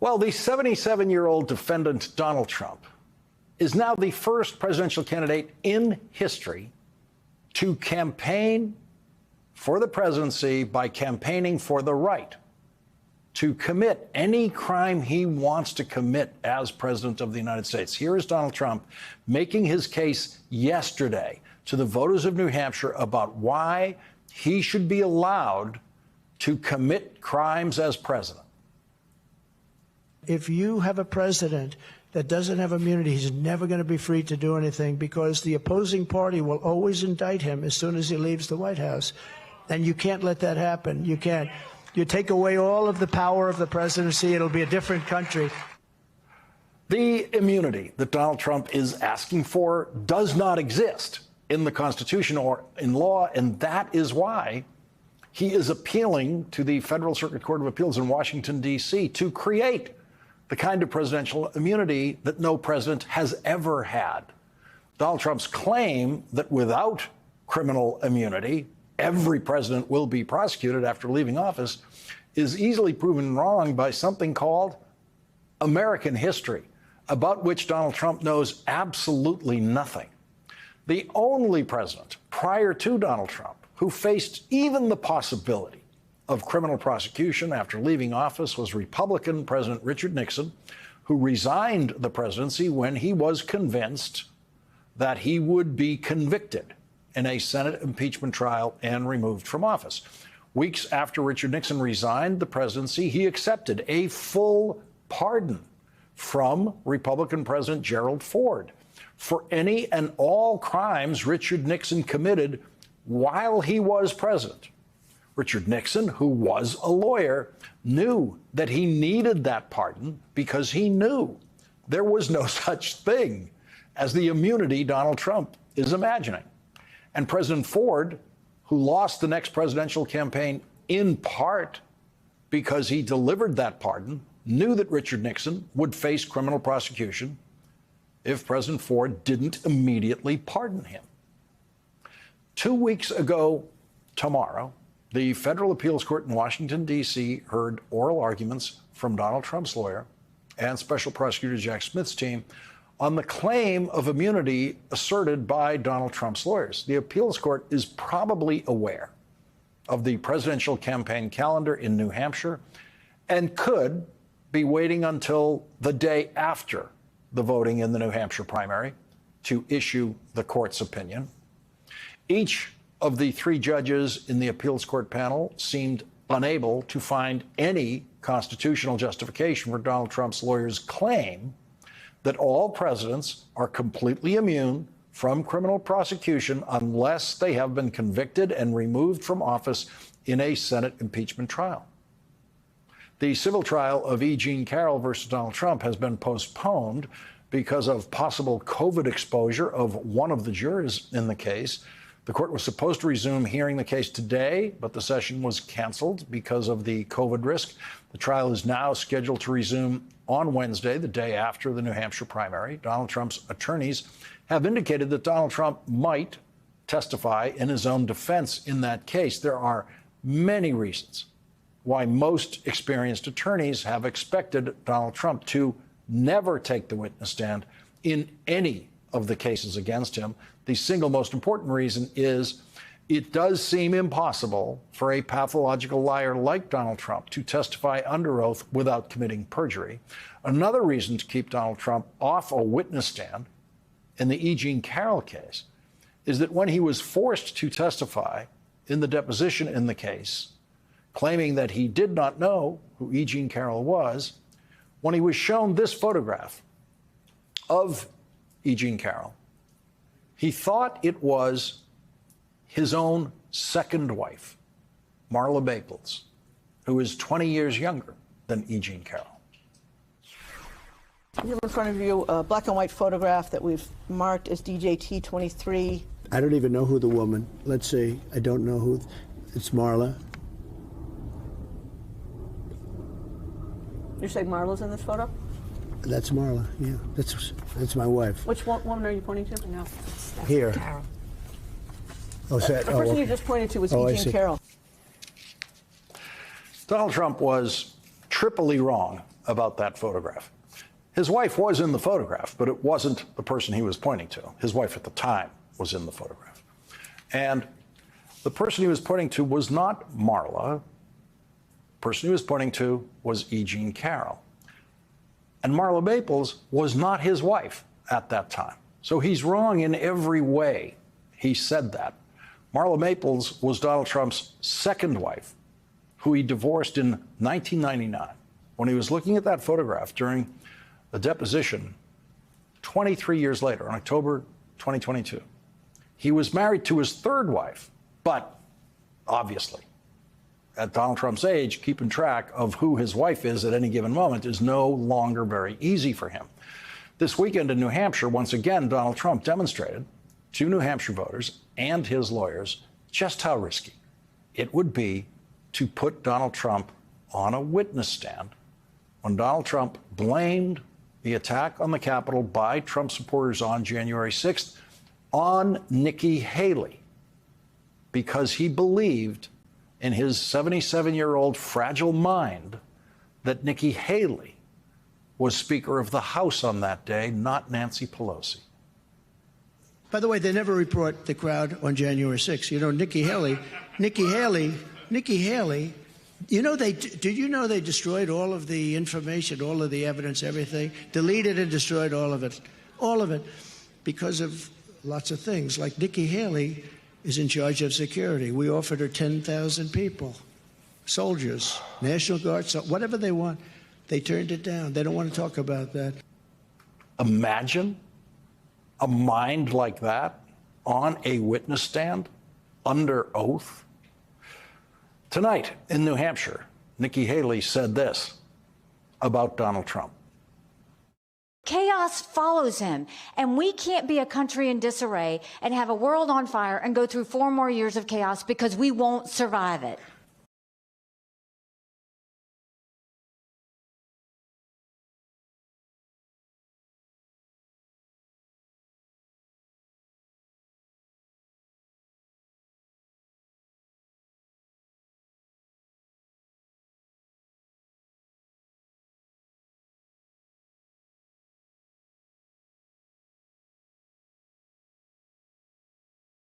Well, the 77-year-old defendant, Donald Trump, is now the first presidential candidate in history to campaign for the presidency by campaigning for the right to commit any crime he wants to commit as president of the United States. Here is Donald Trump making his case yesterday to the voters of New Hampshire about why he should be allowed to commit crimes as president. If you have a president that doesn't have immunity, he's never going to be free to do anything because the opposing party will always indict him as soon as he leaves the White House. And you can't let that happen. You can't. You take away all of the power of the presidency, it'll be a different country. The immunity that Donald Trump is asking for does not exist in the Constitution or in law, and that is why he is appealing to the Federal Circuit Court of Appeals in Washington, D.C. to create the kind of presidential immunity that no president has ever had. Donald Trump's claim that without criminal immunity, every president will be prosecuted after leaving office is easily proven wrong by something called American history, about which Donald Trump knows absolutely nothing. The only president prior to Donald Trump who faced even the possibility of criminal prosecution after leaving office was Republican President Richard Nixon, who resigned the presidency when he was convinced that he would be convicted in a Senate impeachment trial and removed from office. Weeks after Richard Nixon resigned the presidency, he accepted a full pardon from Republican President Gerald Ford for any and all crimes Richard Nixon committed while he was president. Richard Nixon, who was a lawyer, knew that he needed that pardon because he knew there was no such thing as the immunity Donald Trump is imagining. And President Ford, who lost the next presidential campaign in part because he delivered that pardon, knew that Richard Nixon would face criminal prosecution if President Ford didn't immediately pardon him. 2 weeks ago tomorrow, the Federal Appeals Court in Washington, D.C. heard oral arguments from Donald Trump's lawyer and Special Prosecutor Jack Smith's team on the claim of immunity asserted by Donald Trump's lawyers. The appeals court is probably aware of the presidential campaign calendar in New Hampshire and could be waiting until the day after the voting in the New Hampshire primary to issue the court's opinion. Each of the three judges in the appeals court panel seemed unable to find any constitutional justification for Donald Trump's lawyers' claim that all presidents are completely immune from criminal prosecution unless they have been convicted and removed from office in a Senate impeachment trial. The civil trial of E. Jean Carroll versus Donald Trump has been postponed because of possible COVID exposure of one of the jurors in the case. The court was supposed to resume hearing the case today, but the session was canceled because of the COVID risk. The trial is now scheduled to resume on Wednesday, the day after the New Hampshire primary. Donald Trump's attorneys have indicated that Donald Trump might testify in his own defense in that case. There are many reasons why most experienced attorneys have expected Donald Trump to never take the witness stand in any of the cases against him. The single most important reason is it does seem impossible for a pathological liar like Donald Trump to testify under oath without committing perjury. Another reason to keep Donald Trump off a witness stand in the E. Jean Carroll case is that when he was forced to testify in the deposition in the case, claiming that he did not know who E. Jean Carroll was, when he was shown this photograph of E. Jean Carroll, he thought it was his own second wife, Marla Bakels, who is 20 years younger than E. Jean Carroll. You have in front of you a black and white photograph that we've marked as DJT-23. I don't even know who the woman. Let's see. I don't know who. It's Marla. You're saying Marla's in this photo? That's Marla. Yeah, that's my wife. Which woman are you pointing to? No, That's Here. Carol. Oh, is that, the person okay. you just pointed to was Oh, I E. Jean see. Carroll. Donald Trump was triply wrong about that photograph. His wife was in the photograph, but it wasn't the person he was pointing to. His wife at the time was in the photograph. And the person he was pointing to was not Marla. The person he was pointing to was E. Jean Carroll. And Marla Maples was not his wife at that time. So he's wrong in every way he said that. Marla Maples was Donald Trump's second wife, who he divorced in 1999. When he was looking at that photograph during a deposition 23 years later, in October 2022, he was married to his third wife, but obviously, at Donald Trump's age, keeping track of who his wife is at any given moment is no longer very easy for him. This weekend in New Hampshire, once again, Donald Trump demonstrated to New Hampshire voters and his lawyers just how risky it would be to put Donald Trump on a witness stand when Donald Trump blamed the attack on the Capitol by Trump supporters on January 6th on Nikki Haley, because he believed in his 77-year-old fragile mind that Nikki Haley was Speaker of the House on that day, not Nancy Pelosi. By the way, they never report the crowd on January 6th. You know, Nikki Haley, you know, did you know they destroyed all of the information, all of the evidence, everything? Deleted and destroyed all of it, because of lots of things. Like Nikki Haley is in charge of security. We offered her 10,000 people, soldiers, National Guard, whatever they want. They turned it down. They don't want to talk about that. Imagine a mind like that on a witness stand under oath. Tonight in New Hampshire, Nikki Haley said this about Donald Trump. Chaos follows him, and we can't be a country in disarray and have a world on fire and go through 4 more years of chaos because we won't survive it.